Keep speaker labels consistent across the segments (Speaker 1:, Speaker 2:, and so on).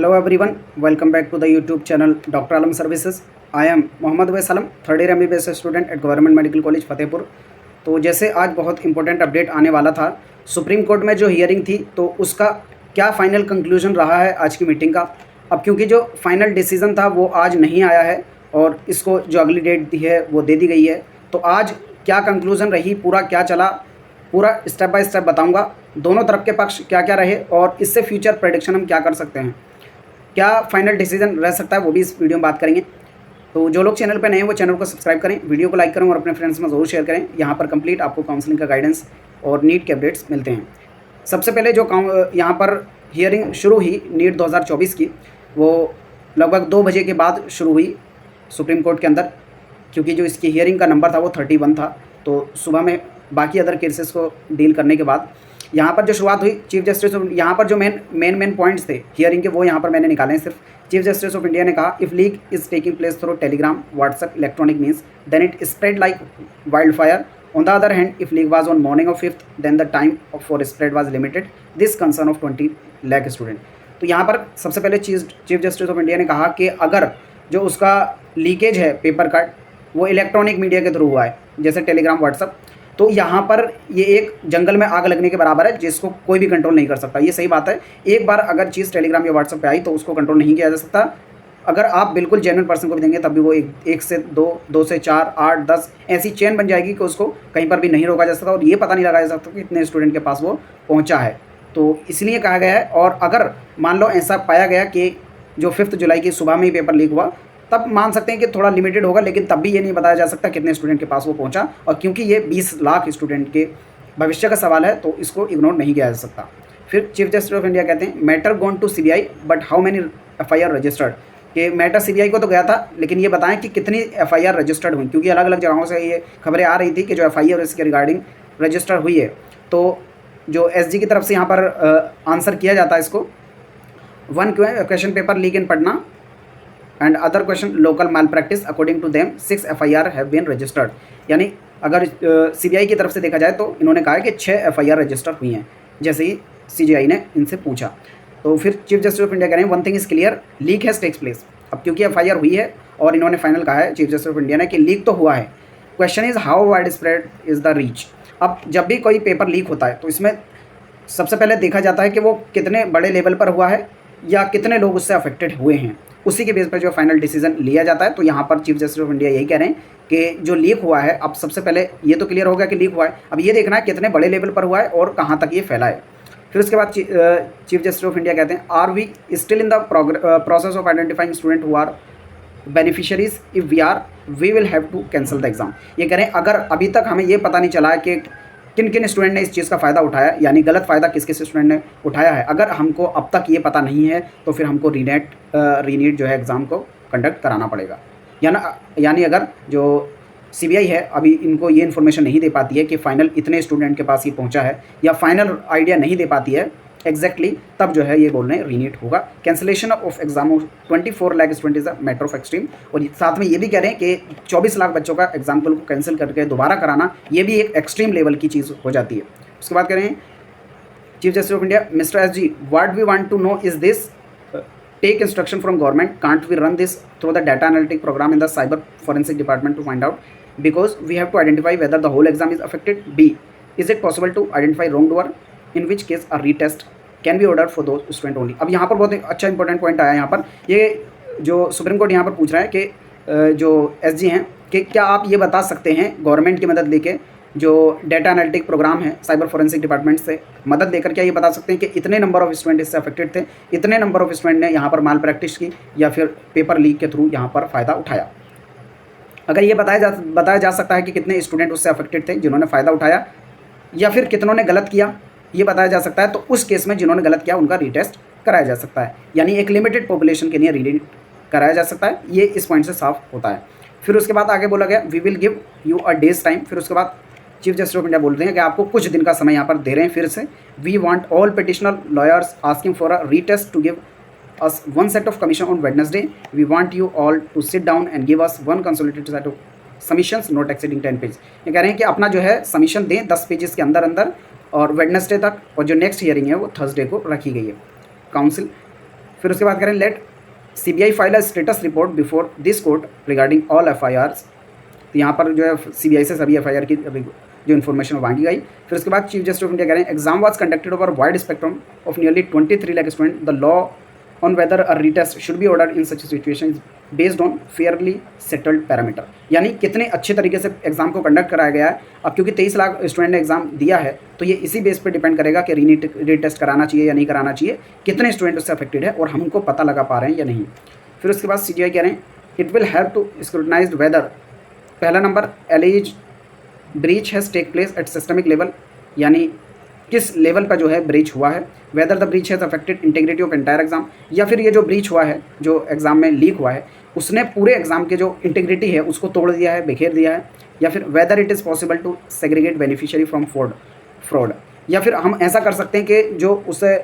Speaker 1: Hello everyone, welcome back to the YouTube channel Dr. Alam Services. I am Mohammad Wais Alam, third year MBBS student at government medical college Fatehpur. तो जैसे आज बहुत important update आने वाला था, supreme court में जो हियरिंग थी तो उसका क्या फाइनल कंक्लूजन रहा है आज की मीटिंग का। अब क्योंकि जो फाइनल डिसीज़न था वो आज नहीं आया है और इसको जो अगली डेट दी है वो दे दी गई है, तो आज क्या कंक्लूजन रही, पूरा क्या चला, पूरा स्टेप बाय स्टेप बताऊंगा। दोनों तरफ के पक्ष क्या क्या रहे और इससे फ्यूचर प्रेडिक्शन हम क्या कर सकते हैं, क्या फाइनल डिसीजन रह सकता है, वो भी इस वीडियो में बात करेंगे। तो जो लोग चैनल पर नए हैं वो चैनल को सब्सक्राइब करें, वीडियो को लाइक करें और अपने फ्रेंड्स में ज़रूर शेयर करें। यहाँ पर कंप्लीट आपको काउंसलिंग का गाइडेंस और नीट के अपडेट्स मिलते हैं। सबसे पहले जो यहाँ पर हियरिंग शुरू हुई नीट 2024 की, वो लगभग 2 बजे के बाद शुरू हुई सुप्रीम कोर्ट के अंदर, क्योंकि जो इसकी हियरिंग का नंबर था वो 31 था। तो सुबह में बाकी अदर केसेस को डील करने के बाद यहाँ पर जो शुरुआत हुई चीफ जस्टिस ऑफ, यहाँ पर जो मेन पॉइंट्स थे हियरिंग के वो यहाँ पर मैंने निकाले हैं सिर्फ। चीफ जस्टिस ऑफ इंडिया ने कहा, if leak is taking place through Telegram, WhatsApp, electronic means, then it spread like wild fire. On the other hand, if leak was on morning of 5th, then the time for spread was limited, this concern of 20 lakh student. तो यहाँ पर सबसे पहले chief justice of India ने कहा कि अगर जो उसका लीकेज है पेपर का वो इलेक्ट्रॉनिक मीडिया के थ्रू हुआ है, जैसे टेलीग्राम, व्हाट्सएप, तो यहाँ पर ये एक जंगल में आग लगने के बराबर है जिसको कोई भी कंट्रोल नहीं कर सकता। ये सही बात है, एक बार अगर चीज़ टेलीग्राम या व्हाट्सएप पे आई तो उसको कंट्रोल नहीं किया जा सकता। अगर आप बिल्कुल जेन्युइन पर्सन को भी देंगे तब भी वो एक से दो, 2 से 4, 8, 10 ऐसी चेन बन जाएगी कि उसको कहीं पर भी नहीं रोका जा सकता और ये पता नहीं लगाया जा सकता कि इतने स्टूडेंट के पास वो पहुँचा है। तो इसलिए कहा गया है, और अगर मान लो ऐसा पाया गया कि जो 5 जुलाई की सुबह में ही पेपर लीक हुआ, तब मान सकते हैं कि थोड़ा लिमिटेड होगा, लेकिन तब भी ये नहीं बताया जा सकता कितने स्टूडेंट के पास वो पहुंचा। और क्योंकि ये 20 लाख स्टूडेंट के भविष्य का सवाल है तो इसको इग्नोर नहीं किया जा सकता। फिर चीफ जस्टिस ऑफ इंडिया कहते हैं, matter gone to CBI but how many FIR registered, कि मैटर CBI को तो गया था लेकिन ये बताएं कि कितनी FIR रजिस्टर्ड हुई, क्योंकि अलग अलग जगहों से ये खबरें आ रही थी कि जो FIR इसके रिगार्डिंग रजिस्टर हुई है। तो जो SG की तरफ से यहाँ पर आंसर किया जाता है इसको, 1 question paper leak in Patna and other question local malpractice, according to them 6 FIR have been registered. यानी अगर CBI की तरफ से देखा जाए तो इन्होंने कहा है कि 6 FIR रजिस्टर हुई हैं, जैसे ही CGI ने इनसे पूछा। तो फिर चीफ जस्टिस ऑफ इंडिया कह रहे हैं, one thing is clear, leak has takes place. अब क्योंकि FIR हुई है और इन्होंने फाइनल कहा है चीफ जस्टिस ऑफ इंडिया ने कि लीक तो हुआ है, question is how wide spread is the reach. अब जब भी कोई पेपर लीक होता है तो इसमें सबसे पहले देखा जाता है कि वो कितने बड़े लेवल पर हुआ है या कितने लोग उससे अफेक्टेड हुए हैं, उसी के बेस पर जो फाइनल डिसीजन लिया जाता है। तो यहाँ पर चीफ जस्टिस ऑफ इंडिया यही कह रहे हैं कि जो लीक हुआ है, अब सबसे पहले ये तो क्लियर हो गया कि लीक हुआ है, अब ये देखना है कितने बड़े लेवल पर हुआ है और कहाँ तक ये फैला है। फिर उसके बाद चीफ जस्टिस ऑफ इंडिया कहते हैं, are we still in the process of identifying student who are beneficiaries, if we are we will have to cancel the exam. ये कह रहे हैं अगर अभी तक हमें ये पता नहीं चला है कि किन किन स्टूडेंट ने इस चीज़ का फ़ायदा उठाया, यानी गलत फ़ायदा किस किस स्टूडेंट ने उठाया है, अगर हमको अब तक ये पता नहीं है तो फिर हमको रीनीट जो है एग्ज़ाम को कंडक्ट कराना पड़ेगा। यानी अगर जो CBI है अभी इनको ये इन्फॉर्मेशन नहीं दे पाती है कि फ़ाइनल इतने स्टूडेंट के पास ही पहुंचा है, या फाइनल आइडिया नहीं दे पाती है एग्जैक्टली, तब जो है ये बोल रहे हैं रीनीट होगा। Cancellation of exam of 24 lakh student is a matter of extreme. और साथ में ये भी कह रहे हैं कि 24 लाख बच्चों का एग्जाम को कैंसिल करके दोबारा कराना, ये भी एक एक्सट्रीम लेवल की चीज़ हो जाती है। उसके बाद कह रहे हैं chief justice of India, mister SG, what we want to know is this, take instruction from government, can't we run this through the data analytic program in the cyber forensic department to find out, because we have to identify whether the whole exam is affected. B, is it possible to identify wrongdoer, in which case a retest can be ordered for those student only। अब यहाँ पर बहुत अच्छा important point आया। यहाँ पर ये जो सुप्रीम कोर्ट यहाँ पर पूछ रहा है कि जो SG हैं कि क्या आप ये बता सकते हैं गवर्नमेंट की मदद लेके, जो डाटा एनालिटिक प्रोग्राम है साइबर फोरेंसिक डिपार्टमेंट से मदद लेकर, क्या ये बता सकते हैं कि इतने नंबर ऑफ स्टूडेंट इससे अफेक्टेड थे, इतने नंबर ऑफ स्टूडेंट ने यहाँ पर माल प्रैक्टिस की या फिर पेपर लीक के थ्रू यहाँ पर फ़ायदा उठाया। अगर ये बताया जा सकता है कि कितने स्टूडेंट उससे अफेक्टेड थे जिन्होंने फ़ायदा उठाया, या फिर कितनों ने गलत किया, ये बताया जा सकता है, तो उस केस में जिन्होंने गलत किया उनका रीटेस्ट कराया जा सकता है, यानी एक लिमिटेड पॉपुलेशन के लिए रीनीट कराया जा सकता है। ये इस पॉइंट से साफ होता है। फिर उसके बाद आगे बोला गया, we will give you a day's time. फिर उसके बाद चीफ जस्टिस ऑफ इंडिया बोलते हैं कि आपको कुछ दिन का समय यहाँ पर दे रहे हैं। फिर से, we want all petitioner lawyers asking for a retest to give us one set of commission on Wednesday. We want you all to sit down and give us one consolidated set of submissions not exceeding 10 page. ये कह रहे हैं कि अपना जो है submission दें 10 pages के अंदर अंदर और वेडनेसडे तक, और जो नेक्स्ट हियरिंग है वो थर्सडे को रखी गई है काउंसिल। फिर उसके बाद करें let CBI file a status report before this court regarding all FIRs। तो यहाँ पर जो है CBI से सभी FIR की जो इन्फॉर्मेशन मांगी गई। फिर उसके बाद चीफ जस्टिस ऑफ इंडिया कह रहे हैं exam was conducted over wide spectrum of nearly 23 lakh student, the law on whether a retest should be ordered in such situation based on Fairlie settled parameter. यानी कितने अच्छे तरीके से एग्जाम को conduct कराया गया है। अब क्योंकि 23 लाख स्टूडेंट ने एग्जाम दिया है तो ये इसी बेस पे डिपेंड करेगा कि रीटेस्ट कराना चाहिए या नहीं कराना चाहिए, कितने स्टूडेंट उससे अफेक्टेड है और हम उनको पता लगा पा रहे हैं या नहीं। फिर उसके बाद CGI कह रहे हैं it will have to scrutinise whether, पहला number alleged breach has take place at systemic level, यानी किस लेवल पर जो है ब्रीच हुआ है। Whether the breach has affected integrity of entire exam, या फिर ये जो ब्रीच हुआ है जो एग्जाम में लीक हुआ है उसने पूरे एग्जाम के जो इंटीग्रिटी है उसको तोड़ दिया है, बिखेर दिया है। या फिर whether it is possible to segregate beneficiary from fraud, या फिर हम ऐसा कर सकते हैं कि जो उसे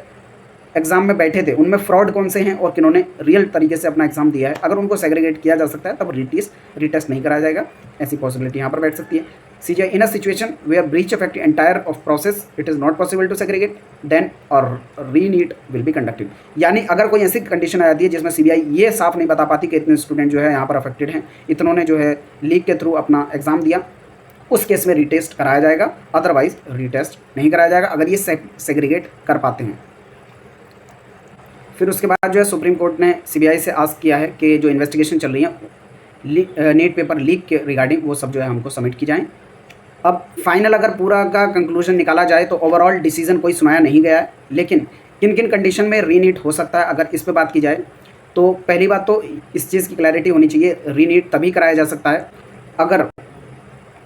Speaker 1: एग्जाम में बैठे थे उनमें फ्रॉड कौन से हैं और किन्होंने रियल तरीके से अपना एग्जाम दिया है। अगर उनको सेग्रीगेट किया जा सकता है तब रीटेस्ट नहीं कराया जाएगा, ऐसी पॉसिबिलिटी यहाँ पर बैठ सकती है। CGI in a situation where breach affect entire of process it is not possible to segregate then और रीनीट विल बी कंडक्टेड। यानी अगर कोई ऐसी कंडीशन आ जाती है जिसमें CBI ये साफ नहीं बता पाती कि इतने स्टूडेंट जो है यहाँ पर अफेक्टेड हैं, इतनों ने जो है लीक के थ्रू अपना एग्जाम दिया, उस केस में रीटेस्ट कराया जाएगा, अदरवाइज रीटेस्ट नहीं कराया जाएगा अगर ये सेग्रीगेट कर पाते हैं। फिर उसके बाद जो है सुप्रीम कोर्ट ने CBI से आस्क किया है कि जो इन्वेस्टिगेशन चल रही है नीट पेपर लीक के रिगार्डिंग वो सब जो है हमको सबमिट की जाएँ। अब फाइनल अगर पूरा का कंक्लूजन निकाला जाए तो ओवरऑल डिसीजन कोई सुनाया नहीं गया है, लेकिन किन किन कंडीशन में रीनीट हो सकता है अगर इस पे बात की जाए तो पहली बात तो इस चीज़ की क्लैरिटी होनी चाहिए, रीनीट तभी कराया जा सकता है अगर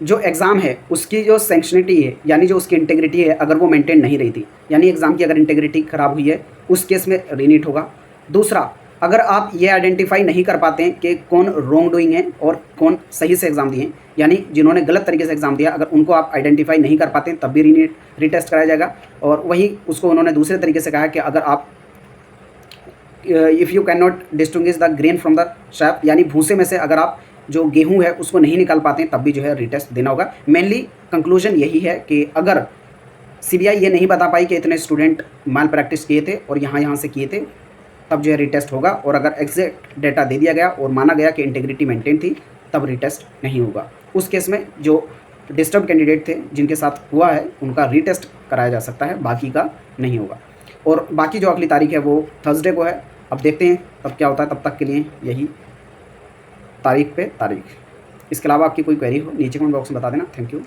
Speaker 1: जो एग्ज़ाम है उसकी जो सेंक्शनिटी है यानी जो उसकी इंटेग्रिटी है अगर वो मेंटेन नहीं रही थी, यानी एग्ज़ाम की अगर इंटेग्रिटी ख़राब हुई है उस केस में रीनीट होगा। दूसरा, अगर आप ये आइडेंटिफाई नहीं कर पाते हैं कि कौन रॉन्ग डूइंग है और कौन सही से एग्ज़ाम दिए, यानी जिन्होंने गलत तरीके से एग्ज़ाम दिया अगर उनको आप आइडेंटिफाई नहीं कर पाते हैं तब भी रीटेस्ट कराया जाएगा। और वही उसको उन्होंने दूसरे तरीके से कहा कि अगर आप if you can not distinguish the grain from the shape, यानी भूसे में से अगर आप जो गेहूँ है उसको नहीं निकाल पाते हैं तब भी जो है रीटेस्ट देना होगा। मेनली कंक्लूजन यही है कि अगर CBI ये नहीं बता पाई कि इतने स्टूडेंट माल प्रैक्टिस किए थे और यहाँ से किए थे तब जो है रीटेस्ट होगा, और अगर एग्जैक्ट डेटा दे दिया गया और माना गया कि इंटीग्रिटी मेंटेन थी तब रीटेस्ट नहीं होगा। उस केस में जो डिस्टर्ब कैंडिडेट थे जिनके साथ हुआ है उनका रीटेस्ट कराया जा सकता है, बाकी का नहीं होगा। और बाकी जो अगली तारीख है वो थर्सडे को है, अब देखते हैं तब क्या होता है। तब तक के लिए यही तारीख पे तारीख। इसके अलावा आपकी कोई क्वेरी हो नीचे कमेंट बॉक्स में बता देना। Thank you.